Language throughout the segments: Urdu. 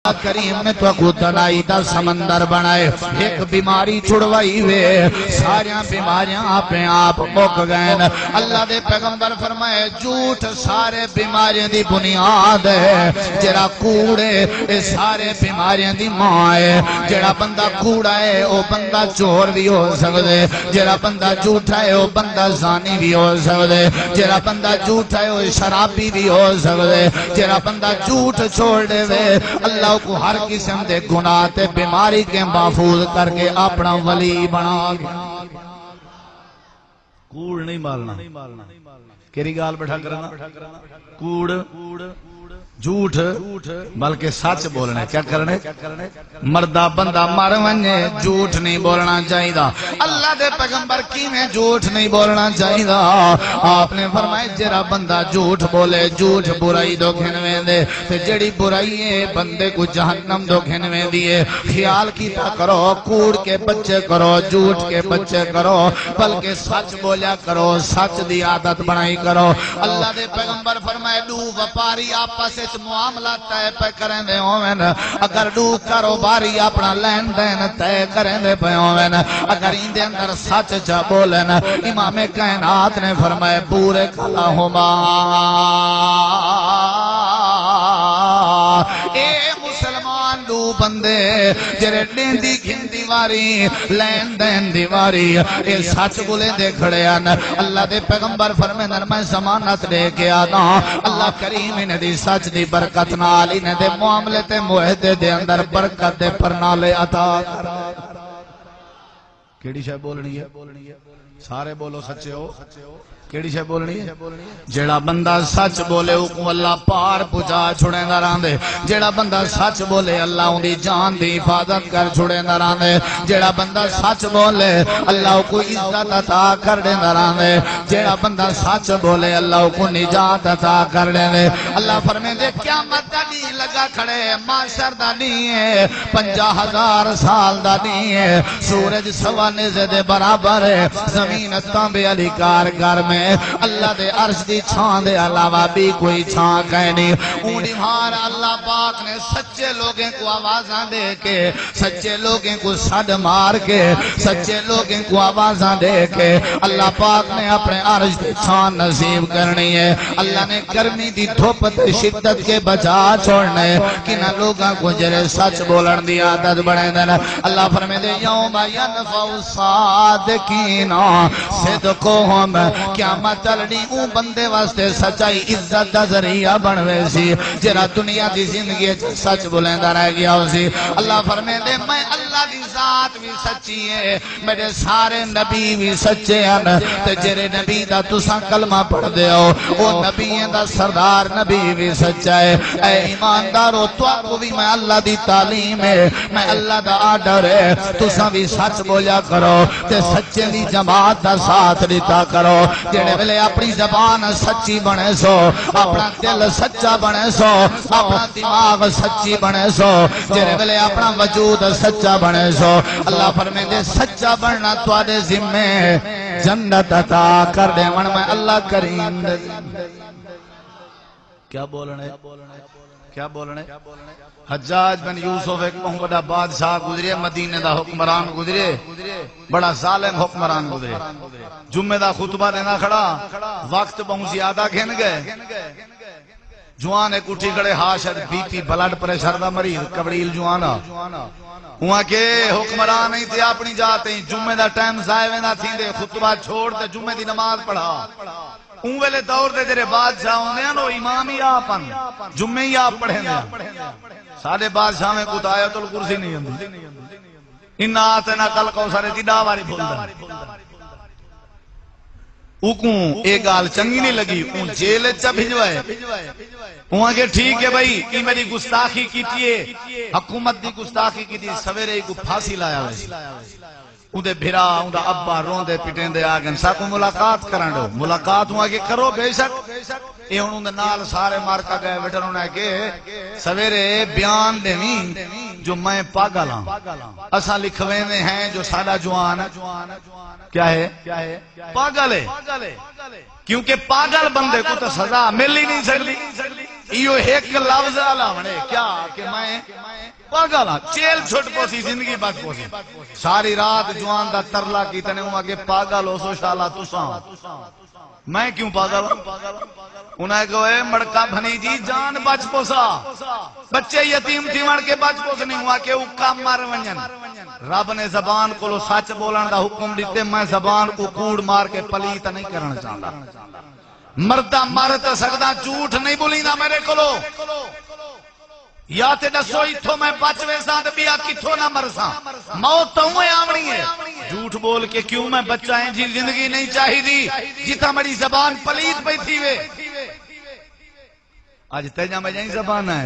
کریم نے تو کو دنائی دا سمندر بنائے ایک بیماری چھڑوائی وے ساریاں بیماریاں آپ آپ مک گئے اللہ دے پیغمبر فرمائے جھوٹ سارے بیماریاں دی بنیاد ہے جڑا کوڑے اے سارے بیماریاں دی ماں ہے جڑا بندہ کوڑا ہے او بندہ چور بھی ہو سکدے جڑا بندہ جھوٹا ہے او بندہ زانی بھی ہو سکدے جڑا بندہ جھوٹا ہے او شرابی بھی ہو سکدے جڑا بندہ جھوٹ چھوڑ دے وے اللہ کو ہر قسم دے گناہ تے بیماری کے محفوظ کر کے اپنا ولی بنا گیا کوڑ نہیں مالنا کیری گال بٹھا کرنا کوڑ جھوٹ بلکہ سچ بولنے کیا کرنے مردہ بندہ مر ونجے جھوٹ نہیں بولنا چاہیے اللہ دے پیغمبر کی میں جھوٹ نہیں بولنا چاہیے آپ نے فرمائے جڑا بندہ جھوٹ بولے جھوٹ برائی دو کھنویں دے تے جڑی برائی ہے بندے کو جہنم دو کھنویں دیے خیال کیتا کرو کوڑ کے بچے کرو جھوٹ کے بچے کرو بلکہ سچ بولیا کرو سچ دی عادت بنائی کرو اللہ دے پیغمبر فرمائے دو وپاری آپس معاملہ طے پہ کریں دے ہوئن اگر دو کاروباری اپنا لین دین طے کریں دے پہ ہوئن اگر ان دے اندر سچ چا بولن امام کائنات نے فرمائے پورے کلاہما اے مسلمان دو بندے جرے دین دی گھنٹی واری لین دین دیواری اے سچ بولے دے کھڑے ہیں اللہ دے پیغمبر فرمائے میں ضمانت دے کے آنا اللہ کریم انہیں دی سچ دی برکت نال انہیں دے معاملے تے معاہدے دے اندر برکت دے پرنالے عطا کیڑی شے بولنی ہے سارے بولو سچے ہو کیڑی شے بولنی ہے جیڑا بندہ سچ بولے کو اللہ پار پجا چھڑے نہ راندے جیڑا بندہ سچ بولے اللہ ان دی جان دی حفاظت کر چھڑے نہ راندے جیڑا بندہ سچ بولے اللہ کو عزت عطا کر دے نہ راندے جیڑا بندہ سچ بولے اللہ کو نجات عطا کر دے اللہ فرمائے دے قیامت دا نہیں لگا کھڑے معاشر دا نہیں ہے 50,000 سال دا نہیں ہے سورج سوا نیزے دے برابر ہے زمین تانبے علی کارگر میں اللہ دے عرش دی چھان دے علاوہ بھی کوئی چھان کہیں نہیں اونی مار اللہ پاک نے سچے لوگیں کو آوازاں دے کے سچے لوگیں کو صد مار کے سچے لوگیں کو آوازاں دے کے اللہ پاک نے اپنے عرش دی چھان نصیب کرنی ہے اللہ نے گرمی دی دھوپت شدت کے بچا چھوڑنے کنہ لوگاں کو جرے سچ بولن دی عادت بڑھے دینا اللہ فرمے دے یوم ینفع الصادقین صدقہم قیامت چلنی اون بندے واسطے سچائی عزت دا ذریعہ بنوے سی جرا دنیا دی زندگی سچ بولندہ رہ گیا ہو سی اللہ فرمے دے میں اللہ دی ذات بھی سچی ہے میرے سارے نبی بھی سچے ہیں تے جرے نبی دا تساں کلمہ پڑھ دے ہو وہ نبی دا سردار نبی بھی سچا ہے اے ایماندارو تو کو بھی میں اللہ دی تعلیم ہے میں اللہ دا آڈر ہے تساں بھی سچ بولیا کرو تے سچے دی جماعت دا ساتھ دیتا کرو جڑے ویلے اپنی زبان سچی بنے سو اپنا دل سچا بنے سو اپنا دماغ سچی بنے سو جڑے ویلے اپنا وجود سچا بنے سو اللہ فرمائے دے سچا بننا تواڈے ذمہ جنت عطا کر دے من میں اللہ کریم کیا بولنے کیا بولنے حجاج بن یوسف ایک بہت بڑا بادشاہ گزرے مدینے دا حکمران گزرے بڑا ظالم حکمران گزرے جمعہ دا خطبہ دینا کھڑا وقت بہت زیادہ گھن گئے جوان ایک اٹھی کھڑے ہاشد بی پی بلڈ پریشر دا مریض کبڑیل جوانا وہاں کے حکمران نہیں تھے اپنی جاتے ہیں جمعہ دا ٹائم ضائع نہ تھی دے خطبہ چھوڑ دے جمعہ دی نماز پڑھا اون ویلے دور دے جرے بادشاہ ہوندے ہیں نو امام ہی آپن جمعہ ہی آپ پڑھیں دے سارے بادشاہ میں کتا آیت الکرسی نہیں ہوندی انہا آتنا کل کو سارے دی ڈاواری بھولدہ اکوں ایک گال چنگی نہیں لگی اون جیل اچھا بھجوائے وہاں کہ ٹھیک ہے بھائی یہ میری گستاخی کی تھی حکومت دی گستاخی کی تھی سویرے کو پھانسی لایا ویسی اندے بھرا اندہ ابا رون دے پٹین دے آگن ساکو ملاقات کرن دو ملاقات ہوا کہ کرو بے شک اے انہوں نے نال سارے مارکا گئے بیٹھر انہوں نے کہ سویرے بیان دینی جو میں پاگل ہاں اسا لکھوے میں ہیں جو سادہ جوان کیا ہے پاگل ہے کیونکہ پاگل بندے کو تو سزا مل ہی نہیں سکتی ایو ایک لفظ علاونے کیا کہ میں پاگل ہاں چیل چھٹ پوسی زندگی بچ پوسی ساری رات جوان دا ترلا کی تنے ہوں آگے پاگل ہو سو شالا تساں میں کیوں پاگل ہوں انہیں کہو اے مڑکا بھنی جی جان بچ پوسا بچے یتیم تھی مڑ کے بچ پوس نہیں ہوا کہ اکا مر ونجن رب نے زبان کو لو سچ بولن دا حکم دیتے میں زبان کو کوڑ مار کے پلیت نہیں کرنا چاہتا مردہ مارتا سکتا جھوٹ نہیں بولینا میرے کو لو یا تے دسو اتھو میں بچ ویسا تے بیا کتھو نہ مرسا موت تو ہوئے آمنی ہے جھوٹ بول کے کیوں میں بچہ ہیں جی زندگی نہیں چاہی دی جتا میری زبان پلیت پہ تھی وے آج تیجا میں جائیں زبان ہے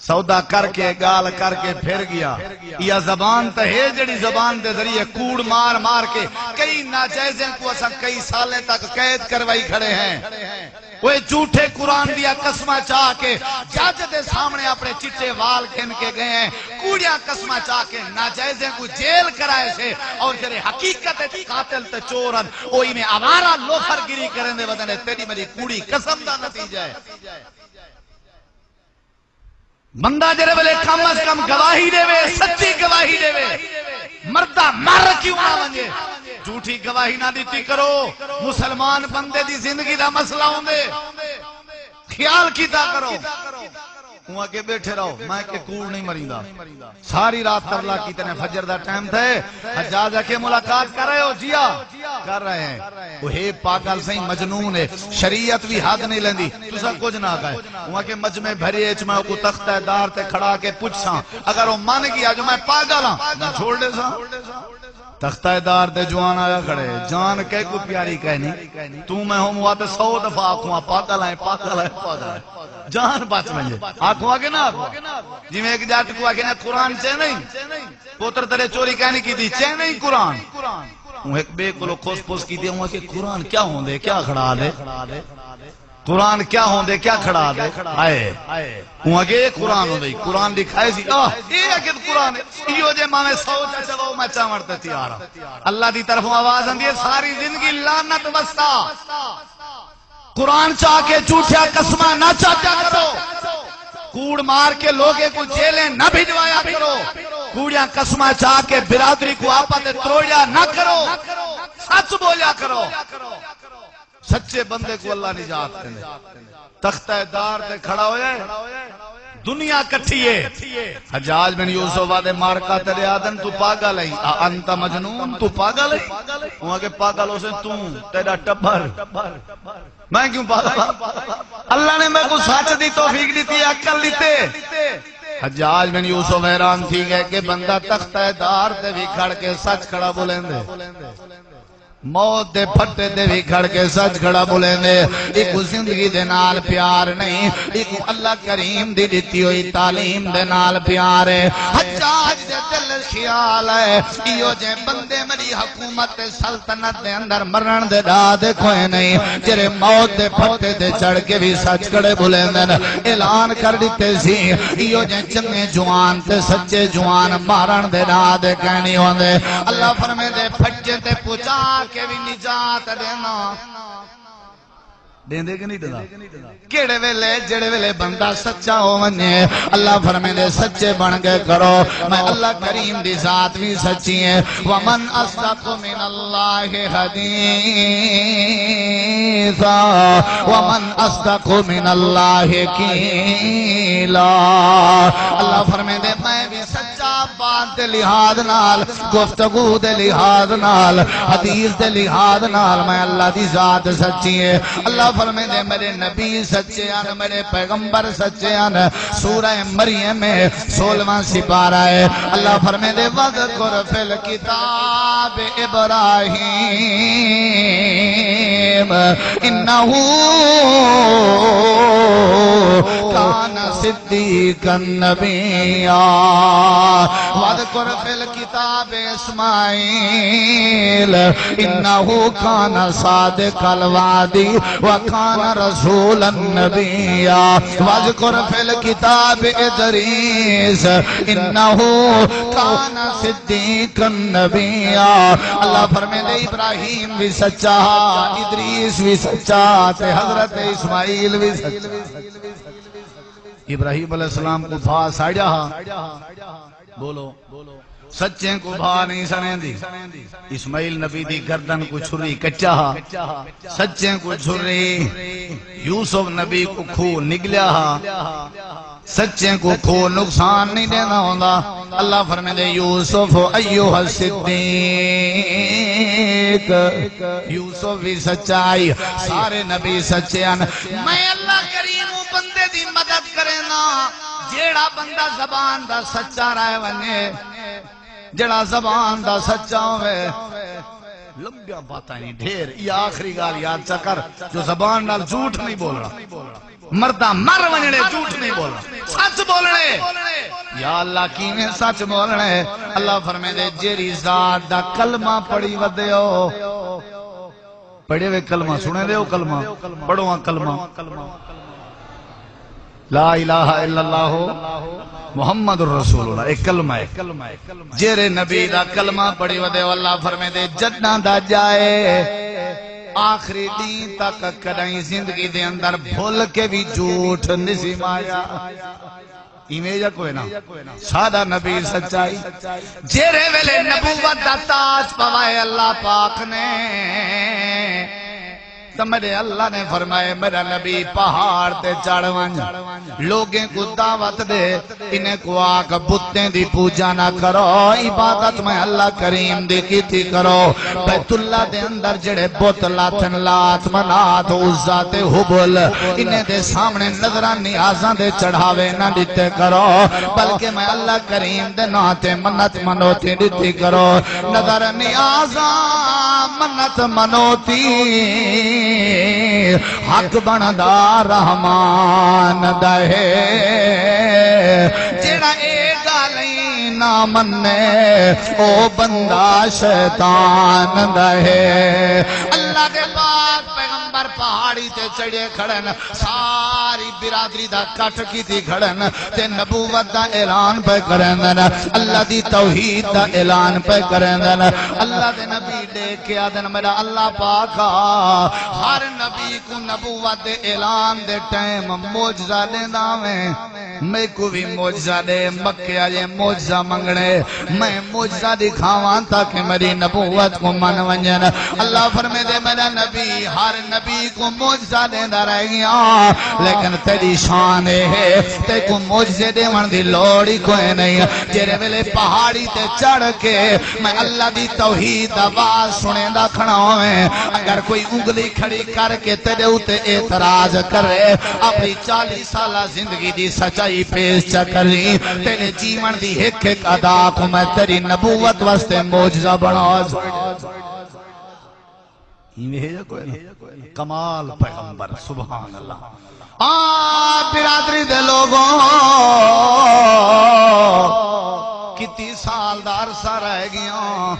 سودا کر کے گال کر کے پھر گیا یا زبان تا ہے جڑی زبان دے ذریعے کوڑ مار مار کے کئی ناجائزیں کو اسا کئی سالیں تک قید کروائی کھڑے ہیں وہ جھوٹے قرآن دیا قسمہ چاہ کے جج دے سامنے اپنے چٹے وال کھن کے گئے ہیں کوڑیاں قسمہ چاہ کے ناجائزیں کو جیل کرائے سے اور جرے حقیقت قاتل تے چورن اوہی میں آوارہ لوفر گری کریں دے بدنے تیری میری کوڑی قسم دا نتیجہ ہے بندہ جرے بلے کم از کم گواہی دے وے سچی گواہی دے وے مردہ مر کیوں نہ ونجے جھوٹی گواہی نہ دیتی کرو مسلمان بندے دی زندگی دا مسئلہ ہوں دے خیال کیتا کرو وہاں کے بیٹھے رہو میں کہ کوڑ نہیں مریندہ ساری رات ترلا کی تنے فجر دا ٹائم تھے حجاج کے ملاقات کر رہے ہو جیا کر رہے ہیں وہ ہے پاگل سہی مجنون ہے شریعت بھی حد نہیں لیندی تو سا کچھ نہ کہے وہاں کے مجمع بھری ایچ میں کو تختہ دار تے کھڑا کے پوچھاں اگر وہ مان گیا جو میں پاگل ہاں میں چھوڑ دے سا تختہ دار دے جوان آیا کھڑے جان کہے کو پیاری کہنی تو میں ہوں ہوا تے 100 دفعہ آکھواں پاگل ہیں پاگل ہیں پاگل ہیں جان بچ منجے آکھوا کے نا جی میں ایک جات کو آکھے نا قرآن چے نہیں پوتر ترے چوری کہنی کی دی چے نہیں قرآن وہ ایک بے کلو کھوس پوس کی دی ہوں کہ قرآن کیا ہوں دے کیا کھڑا دے قرآن کیا ہوں دے کیا کھڑا دے آئے ہوں اگے قرآن ہوں دے قرآن دکھائے سی یہ اکید قرآن ہے یہ جے ماں میں سوچا چاہو میں چاہ مرتے تیارا اللہ دی طرف آواز اندی ہے ساری زندگی لعنت بستا قرآن چاہ کے جھوٹیا قسمہ نہ چاہتا کرو کوڑ مار کے لوگے کو جیلیں نہ بھجوایا کرو کوڑیاں قسمہ چاہ کے برادری کو آپا تے تروڑیا نہ کرو سچ بولیا کرو سچے بندے کو اللہ نجات کرنے تختہ دار تے کھڑا ہو جائے دنیا کٹھی ہے حجاج بن یوسف آدھے مارکا تیرے آدن تو پاگل ہے انت مجنون تو پاگل ہے وہاں کے پاگل ہو سے تیرا ٹبر میں کیوں پاگل اللہ نے میں کو سچ دی توفیق دیتی عقل دیتے حجاج بن یوسف حیران تھی گئے کہ بندہ تختہ دار تے بھی کھڑ کے سچ کھڑا بولیں دے موت دے پھٹے دے بھی کھڑ کے سچ کھڑا بولیں دے ایک زندگی دے نال پیار نہیں ایک اللہ کریم دی دیتی ہوئی تعلیم دے نال پیار ہے حجاج دے دل خیال ہے ایو جے بندے میری حکومت سلطنت دے اندر مرن دے دا دے کوئی نہیں جرے موت دے پھٹے دے چڑھ کے بھی سچ کھڑے بولیں دے اعلان کر دیتے سی ایو جے چنگے جوان تے سچے جوان مارن دے دا دے کہنی ہوں دے اللہ فرمے دے پھٹے تے پوچھا کہ بھی نجات دینا دیں دے کہ نہیں دینا کیڑے ویلے جڑے ویلے بندہ سچا ہو مننے اللہ فرمے دے سچے بن گئے کرو میں اللہ کریم دی ذات بھی سچی ہے وَمَنْ أَصْدَقُ مِنَ اللَّهِ حَدِيثًا وَمَنْ أَصْدَقُ مِنَ اللَّهِ قِيلًا اللہ فرمے دے میں بھی سچا بات دے لحاظ نال گفتگو دے لحاظ نال حدیث دے لحاظ نال میں اللہ دی ذات سچی ہے اللہ فرمے دے میرے نبی سچے ہیں میرے پیغمبر سچے ہیں سورہ مریم میں 16واں سپارہ ہے اللہ فرمے دے وَذْكُرْ فِي الْكِتَابِ إِبْرَاهِيمَ إِنَّهُ كَانَ صدیقا نبیا واذکر فی الکتاب اسماعیل انہ کان صادق الوعد وکان رسولا نبیا واذکر فی الکتاب ادریس انہ کان صدیقا نبیا اللہ فرمائے دے ابراہیم بھی سچا ادریس بھی سچا تے حضرت اسماعیل بھی سچا ابراہیم علیہ السلام کو بھا ساڑیا بولو سچیں کو بھا نہیں سنیں دی اسماعیل نبی دی گردن کو چھری کچا سچیں کو چھری یوسف نبی کو کھو نگلیا سچیں کو کھو نقصان نہیں دینا ہوندہ اللہ فرمائے دے یوسف ایوہ الصدیق یوسف بھی سچائی سارے نبی سچے ہیں میں اللہ کریم بندے دی مدد کرے نا جیڑا بندہ زبان دا سچا رہے ونگے جڑا زبان دا سچا ہوئے لمبیا باتیں نہیں ڈھیر یہ آخری گال یاد چکر جو زبان نال جھوٹ نہیں بول رہا مردہ مر ونجڑے جھوٹ نہیں بول رہا سچ بولنے یا اللہ کی میں سچ بولنے اللہ فرمائے دے جیری ذات دا کلمہ پڑی ودے ہو پڑھے ہوئے کلمہ سنے دے ہو کلمہ پڑھو ہاں کلمہ لا الہ الا اللہ محمد الرسول اللہ ایک کلمہ ہے جیرے نبی دا کلمہ پڑھی ودے اللہ فرمائے دے جنہ دا جائے آخری دین تک کدائیں زندگی دے اندر بھول کے بھی جھوٹ نظم آیا ایمیجہ کوئی نا سادہ نبی سچائی جیرے ویلے نبوت دا تاج پوائے اللہ پاک نے تو میرے اللہ نے فرمائے میرا نبی پہاڑ تے چڑھوان لوگیں کو دعوت دے انہیں کو آگ بتیں دی پوجا نہ کرو عبادت میں اللہ کریم دی کی تھی کرو بیت اللہ دے اندر جڑے بت لاتن لات منات عزا تے حبل انہیں دے سامنے نظران نیازاں دے چڑھاوے نہ دیتے کرو بلکہ میں اللہ کریم دے ناتے منت منوتی دیتی کرو نظر نیازاں منت منوتی حق بندہ رحمان دہے جڑا ایک گالیں نہ مننے او بندہ شیطان دہے اللہ کے پاک پیغمبر پہاڑی تے چڑھے کھڑن ساری برادری دا کٹ کی تھی کھڑن تے نبوت دا اعلان پہ کرندن اللہ دی توحید دا اعلان پہ کرندن اللہ دے نبی دے کے آدن میرا اللہ پاکا ہر نبی کو نبوت دے اعلان دے ٹائم موجزہ دینا میں کو بھی موجزہ دے مکہ آجے موجزہ منگنے میں موجزہ دکھاوان تاکہ میری نبوت کو من ونجن اللہ فرمے دے میرا نبی ہر نبی کو موجزہ دینا رہ گیا لیکن تیری شان ہے تے کو موجزے دے من دی لوڑی کوئی نہیں جیرے ویلے پہاڑی تے چڑھ کے میں اللہ دی توحید آواز سنے دا کھڑا ہوئے اگر کوئی انگلی کھڑی کر کے تیرے ہوتے اعتراض کرے اپنی 40 سالہ زندگی دی سچائی پیش چکری تیرے جیون دی ایک ایک ادا کو میں تیری نبوت واسطے موجزہ بنا کمال پیغمبر سبحان اللہ برادری دے لوگوں کتی سال دا عرصہ رہ گیا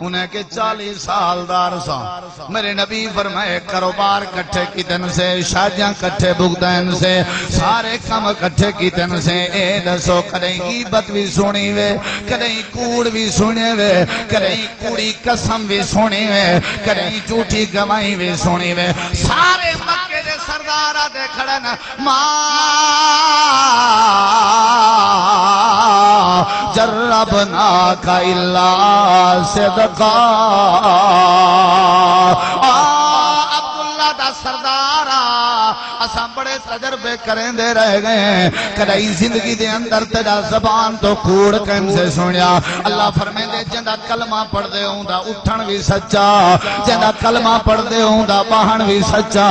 انہیں کہ 40 سال دا عرصہ میرے نبی فرمائے کاروبار کٹھے کی دن سے شادیاں کٹھے بگدین سے سارے کم کٹھے کی دن سے اے دسو کدیں غیبت بھی سنی وے کدیں کوڑ بھی سنے وے کدیں کوڑی قسم بھی سنی وے کدیں جھوٹی گواہی بھی سنی وے سارے مکے دے سردارہ دے کھڑن جربنا کا اللہ صدقہ عبداللہ دا سردارہ اساں بڑے تجربے کریں دے رہ گئے کدائی زندگی دے اندر تیرا زبان تو کوڑ کن سے سنیا اللہ فرمائے دے جندہ کلمہ پڑھ دے ہوں دا اٹھن بھی سچا جندہ کلمہ پڑھ دے ہوں دا باہن بھی سچا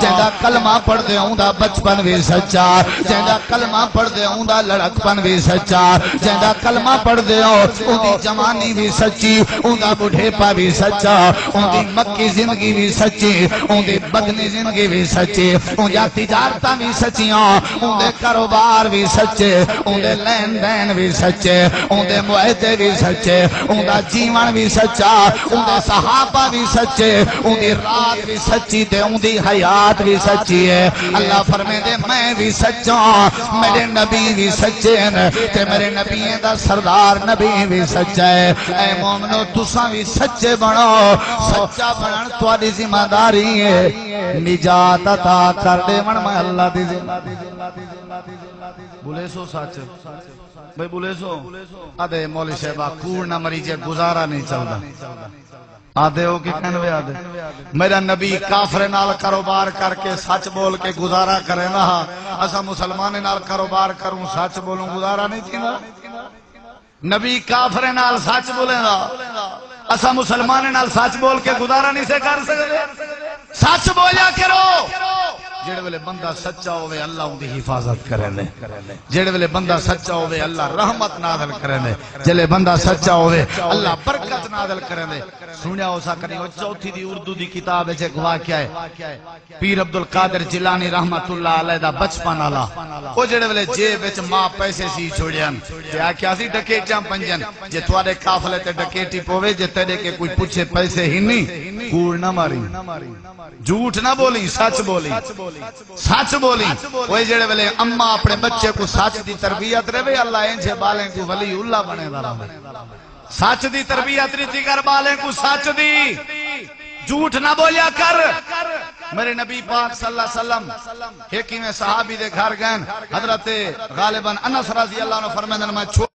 جندہ کلمہ پڑھ دے ہوں دا بچپن بھی سچا جندہ کلمہ پڑھ دے ہوں دا لڑکپن بھی سچا جندہ کلمہ پڑھ دے ہوں دی جوانی بھی سچی ان دا بڑھیپا بھی سچا ان دی مکی زندگی بھی سچی ان دی بدنی زندگی بھی سچی ان جا تجارت تجارتاں بھی سچیاں اون دے کاروبار بھی سچے اون دے لین دین بھی سچے اون دے معاہدے بھی سچے اون دا جیون بھی سچا اون دے صحابہ بھی سچے اون دی رات بھی سچی تے اون دی حیات بھی سچی ہے اللہ فرمے دے میں بھی سچا میرے نبی بھی سچے ہیں تے میرے نبی دا سردار نبی بھی سچا ہے اے مومنو تساں بھی سچے بنو سچا بنن تہاڈی ذمہ داری ہے نجات عطا کر دے من میں اللہ دی ذمہ بولے سو سچ بھئی بولے سو آدھے مولی صاحبہ کوڑ نہ مریجے گزارا نہیں چلدا آدھے ہو کہ کہنوے آدھے میرا نبی کافر نال کاروبار کر کے سچ بول کے گزارا کرے نا اسا مسلمان نال کاروبار کروں سچ بولوں گزارا نہیں تھینا نبی کافر نال سچ بولے نا اسا مسلمان نال سچ بول کے گزارا نہیں سے کر سکتے سچ بولیا کرو جڑے ویلے بندہ سچا ہوئے اللہ ان دی حفاظت کرے لے جڑے ویلے بندہ سچا ہوئے اللہ رحمت نازل کرے لے جلے بندہ سچا ہوئے اللہ برکت نازل کرے لے سنیا ہو سا کریں وہ چوتھی دی اردو دی کتاب ہے ایک واقعہ ہے پیر عبدالقادر جیلانی رحمت اللہ علیہ دا بچپن آلا وہ جڑے ویلے جے بچ ماں پیسے سی چھوڑیاں تے آکھیا سی ڈکیٹیاں پنجن جے تھوڑے قافلے تے ڈکیٹی پوے جے تیرے کے کوئی پوچھے پیسے ہی نہیں کوڑ نہ ماری جھوٹ نہ بولی سچ بولی سچ بولی وہ جڑے ویلے اماں اپنے بچے کو سچ دی تربیت رہے اللہ انجھے بالیں کو ولی اللہ بنے دارا سچ دی تربیت ریتی کر بالیں کو سچ دی جھوٹ نہ بولیا کر میرے نبی پاک صلی اللہ علیہ وسلم ایک ہی میں صحابی دے گھر گئن حضرت غالباً انس رضی اللہ عنہ فرمائیں میں